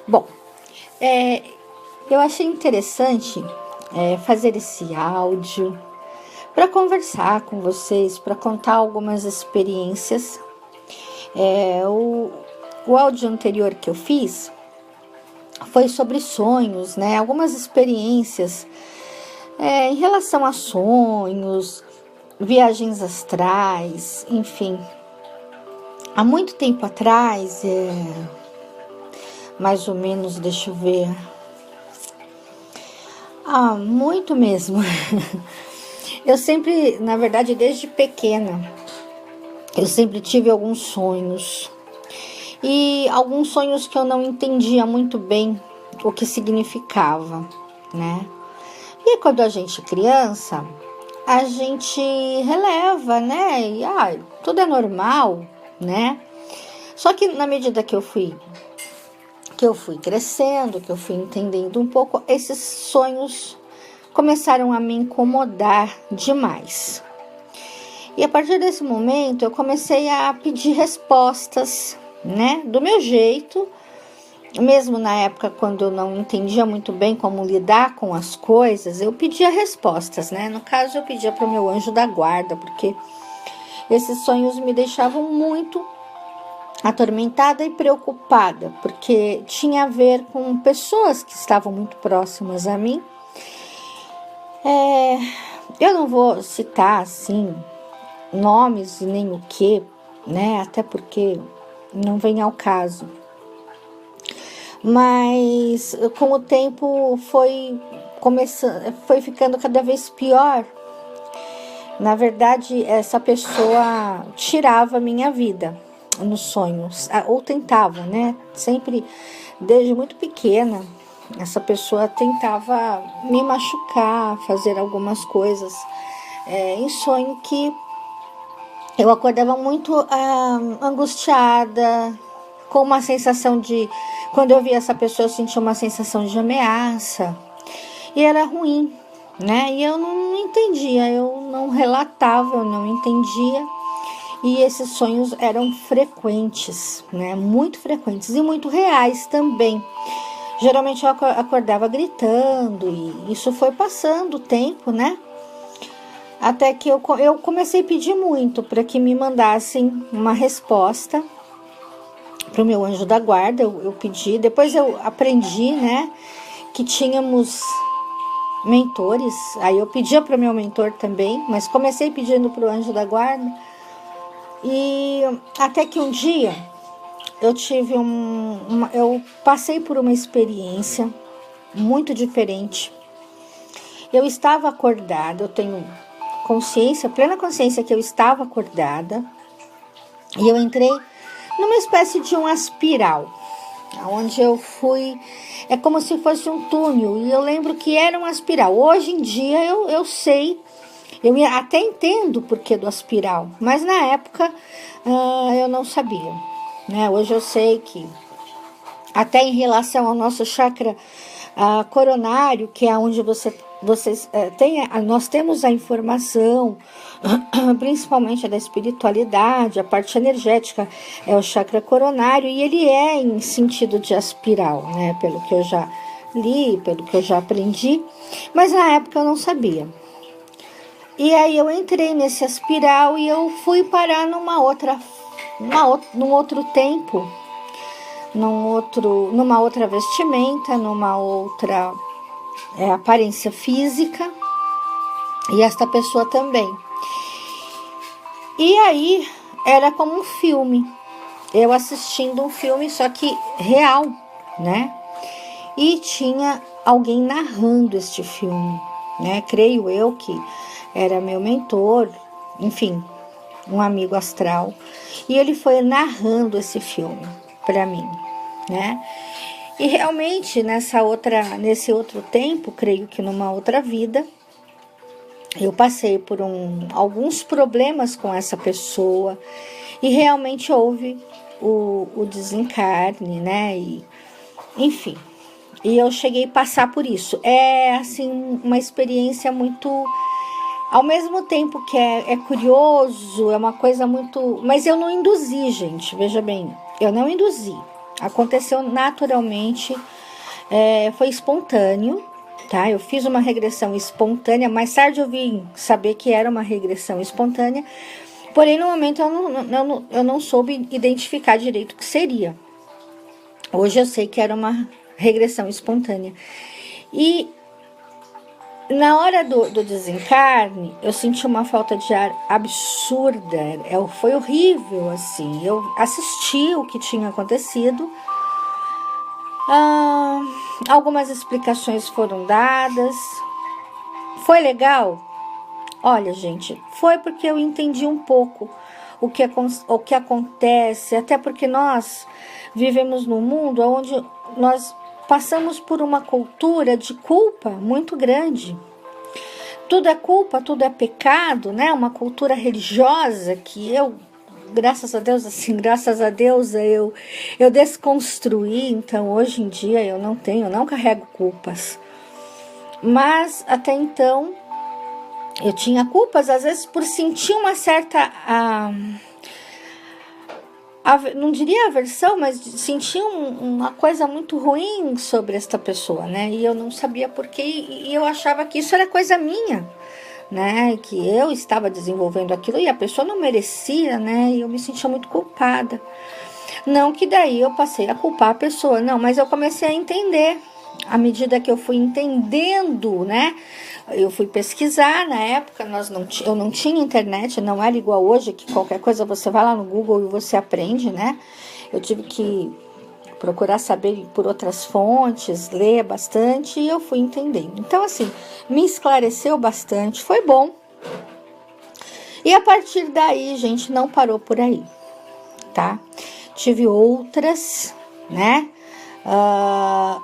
Bom, é, eu achei interessante fazer esse áudio para conversar com vocês, para contar algumas experiências. O áudio anterior que eu fiz foi sobre sonhos, né? Algumas experiências em relação a sonhos, viagens astrais, enfim. Há muito tempo atrás, mais ou menos, deixa eu ver, muito mesmo. Eu sempre, na verdade, desde pequena, eu sempre tive alguns sonhos. E alguns sonhos que eu não entendia muito bem o que significava, né? E quando a gente é criança, a gente releva, né? E tudo é normal, né? Só que na medida que eu fui crescendo, que eu fui entendendo um pouco, esses sonhos começaram a me incomodar demais. E a partir desse momento eu comecei a pedir respostas, né, do meu jeito, mesmo na época quando eu não entendia muito bem como lidar com as coisas, eu pedia respostas, né? No caso, eu pedia para o meu anjo da guarda, porque esses sonhos me deixavam muito atormentada e preocupada, porque tinha a ver com pessoas que estavam muito próximas a mim. Eu não vou citar, assim, nomes e nem o que, né? Até porque não vem ao caso. Mas com o tempo foi ficando cada vez pior. Na verdade, essa pessoa tirava a minha vida nos sonhos, ou tentava, né? Sempre, desde muito pequena, essa pessoa tentava me machucar, fazer algumas coisas em sonho que eu acordava muito angustiada, com uma sensação de... Quando eu via essa pessoa, eu sentia uma sensação de ameaça. E era ruim, né? E eu não entendia, eu não relatava, eu não entendia. E esses sonhos eram frequentes, né? Muito frequentes e muito reais também. Geralmente eu acordava gritando e isso foi passando o tempo, né? Até que eu comecei a pedir muito para que me mandassem uma resposta para o meu anjo da guarda. Eu pedi, depois eu aprendi, né, que tínhamos mentores. Aí eu pedia para o meu mentor também, mas comecei pedindo para o anjo da guarda. E até que um dia eu tive eu passei por uma experiência muito diferente. Eu estava acordada, eu tenho plena consciência que eu estava acordada, e eu entrei numa espécie de uma espiral, onde eu fui, é como se fosse um túnel, e eu lembro que era uma espiral. Hoje em dia eu sei, eu até entendo o porquê do espiral, mas na época eu não sabia, né? Hoje eu sei que, até em relação ao nosso chakra coronário, que é onde nós temos a informação, principalmente da espiritualidade, a parte energética é o chakra coronário, e ele é em sentido de espiral, né? Pelo que eu já li, pelo que eu já aprendi, mas na época eu não sabia. E aí eu entrei nesse espiral e eu fui parar num outro tempo, numa outra vestimenta, numa outra aparência física, e esta pessoa também. E aí era como um filme, eu assistindo um filme, só que real, né? E tinha alguém narrando este filme, né? Creio eu que era meu mentor, enfim, um amigo astral, e ele foi narrando esse filme para mim, né? E realmente nesse outro tempo, creio que numa outra vida, eu passei por alguns problemas com essa pessoa, e realmente houve o desencarne, né? E, enfim, e eu cheguei a passar por isso. É assim uma experiência muito, ao mesmo tempo que é curioso, é uma coisa muito... Mas eu não induzi, gente, veja bem, eu não induzi. aconteceu naturalmente, foi espontâneo, tá? Eu fiz uma regressão espontânea, mais tarde eu vim saber que era uma regressão espontânea, porém no momento eu não soube identificar direito o que seria. Hoje eu sei que era uma regressão espontânea. E na hora do desencarne, eu senti uma falta de ar absurda, foi horrível, assim. Eu assisti o que tinha acontecido, algumas explicações foram dadas. Foi legal? Olha, gente, foi porque eu entendi um pouco o que acontece, até porque nós vivemos num mundo onde nós passamos por uma cultura de culpa muito grande. Tudo é culpa, tudo é pecado, né? Uma cultura religiosa que graças a Deus, eu desconstruí. Então, hoje em dia, eu não carrego culpas. Mas, até então, eu tinha culpas, às vezes, por sentir uma certa... não diria aversão, mas sentir uma coisa muito ruim sobre esta pessoa, né? E eu não sabia porquê, e eu achava que isso era coisa minha, né? Que eu estava desenvolvendo aquilo e a pessoa não merecia, né? E eu me sentia muito culpada. Não que daí eu passei a culpar a pessoa, não, mas eu comecei a entender. À medida que eu fui entendendo, né? Eu fui pesquisar, na época eu não tinha internet, não era igual hoje, que qualquer coisa você vai lá no Google e você aprende, né? Eu tive que procurar saber por outras fontes, ler bastante, e eu fui entendendo. Então, assim, me esclareceu bastante, foi bom. E a partir daí, gente, não parou por aí, tá? Tive outras, né?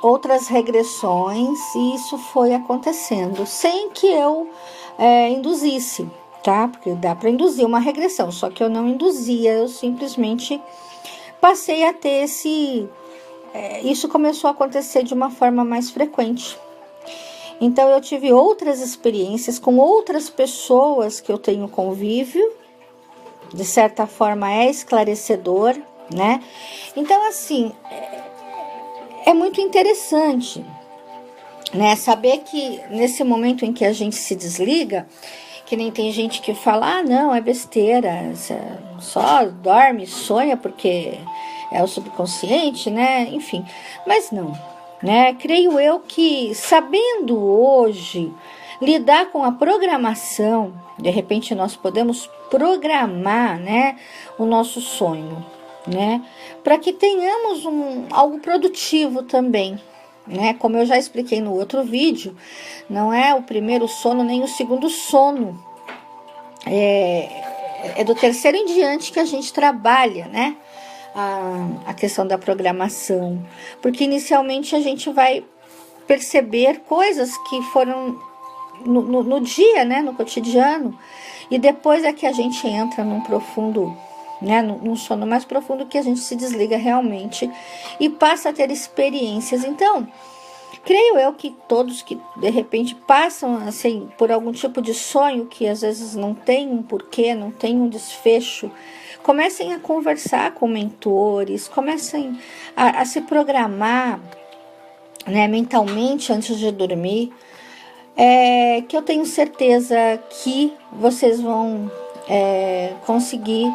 Outras regressões, e isso foi acontecendo sem que eu induzisse, tá? Porque dá para induzir uma regressão, só que eu não induzia, eu simplesmente passei a ter isso começou a acontecer de uma forma mais frequente. Então eu tive outras experiências com outras pessoas que eu tenho convívio, de certa forma é esclarecedor, né? Então, assim, é muito interessante, né? Saber que nesse momento em que a gente se desliga, que nem tem gente que fala, não, é besteira, só dorme, sonha porque é o subconsciente, né? Enfim, mas não, né? Creio eu que sabendo hoje lidar com a programação, de repente nós podemos programar, né, o nosso sonho, né, para que tenhamos algo produtivo também, né, como eu já expliquei no outro vídeo, não é o primeiro sono nem o segundo sono, é do terceiro em diante que a gente trabalha, né, a questão da programação, porque inicialmente a gente vai perceber coisas que foram no dia, né, no cotidiano, e depois é que a gente entra num profundo, né, num sono mais profundo, que a gente se desliga realmente e passa a ter experiências. Então, creio eu que todos que de repente passam assim por algum tipo de sonho que às vezes não tem um porquê, não tem um desfecho, comecem a conversar com mentores, comecem a se programar, né, mentalmente antes de dormir, que eu tenho certeza que vocês vão conseguir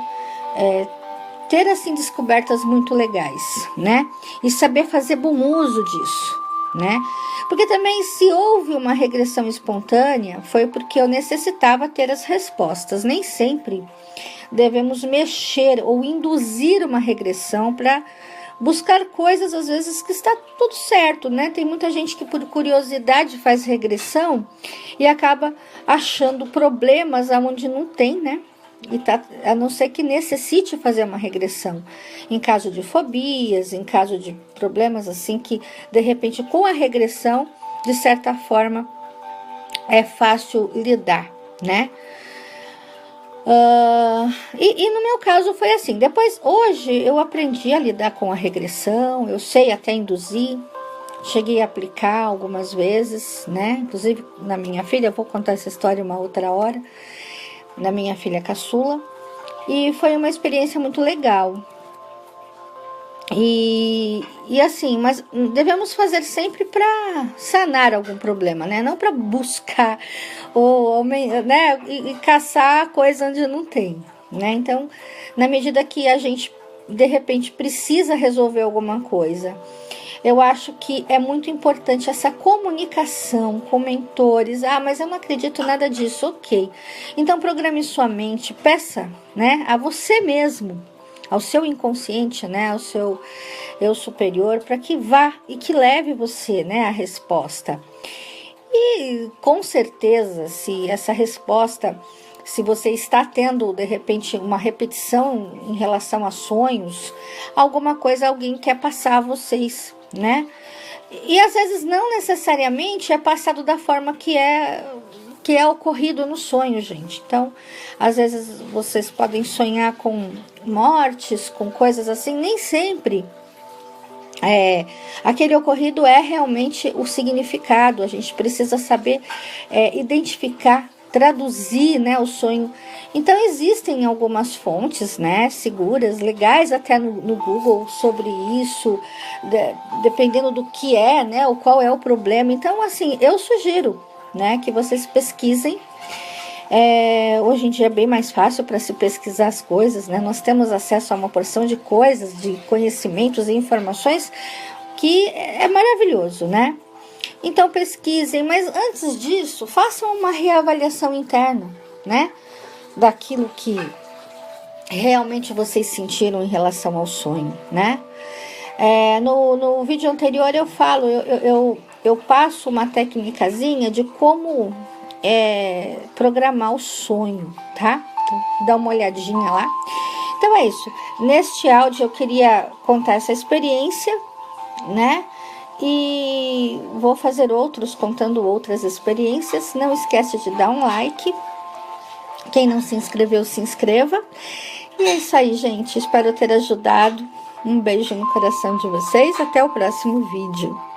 ter assim descobertas muito legais, né? E saber fazer bom uso disso, né? Porque também, se houve uma regressão espontânea, foi porque eu necessitava ter as respostas. Nem sempre devemos mexer ou induzir uma regressão para buscar coisas, às vezes, que está tudo certo, né? Tem muita gente que por curiosidade faz regressão e acaba achando problemas onde não tem, né? A não ser que necessite fazer uma regressão. Em caso de fobias, em caso de problemas assim que, de repente, com a regressão, de certa forma, é fácil lidar, né? E no meu caso foi assim. Depois, hoje, eu aprendi a lidar com a regressão, eu sei até induzir, cheguei a aplicar algumas vezes, né? Inclusive na minha filha, eu vou contar essa história uma outra hora, na minha filha caçula, e foi uma experiência muito legal. E assim, mas devemos fazer sempre para sanar algum problema, né? Não para buscar ou, né? E caçar coisa onde não tem, né? Então, na medida que a gente de repente precisa resolver alguma coisa, eu acho que é muito importante essa comunicação com mentores. Ah, mas eu não acredito nada disso, ok. Então programe sua mente, peça, né, a você mesmo, ao seu inconsciente, né, ao seu eu superior, para que vá e que leve você, né, a resposta. E com certeza, se essa resposta, se você está tendo de repente uma repetição em relação a sonhos, alguma coisa alguém quer passar a vocês, né? E às vezes não necessariamente é passado da forma que é ocorrido no sonho, gente. Então, às vezes vocês podem sonhar com mortes, com coisas assim, nem sempre aquele ocorrido é realmente o significado. A gente precisa saber identificar, traduzir, né, o sonho. Então existem algumas fontes, né, seguras, legais até no Google sobre isso, dependendo do que é, né, ou qual é o problema. Então, assim, eu sugiro, né, que vocês pesquisem. Hoje em dia é bem mais fácil para se pesquisar as coisas, né? Nós temos acesso a uma porção de coisas, de conhecimentos e informações que é maravilhoso, né? Então pesquisem, mas antes disso, façam uma reavaliação interna, né? Daquilo que realmente vocês sentiram em relação ao sonho, né? No vídeo anterior eu falo, eu passo uma técnicazinha de como programar o sonho, tá? Então, dá uma olhadinha lá. Então é isso. Neste áudio eu queria contar essa experiência, né? E vou fazer outros contando outras experiências. Não esquece de dar um like. Quem não se inscreveu, se inscreva. E é isso aí, gente. Espero ter ajudado. Um beijo no coração de vocês. Até o próximo vídeo.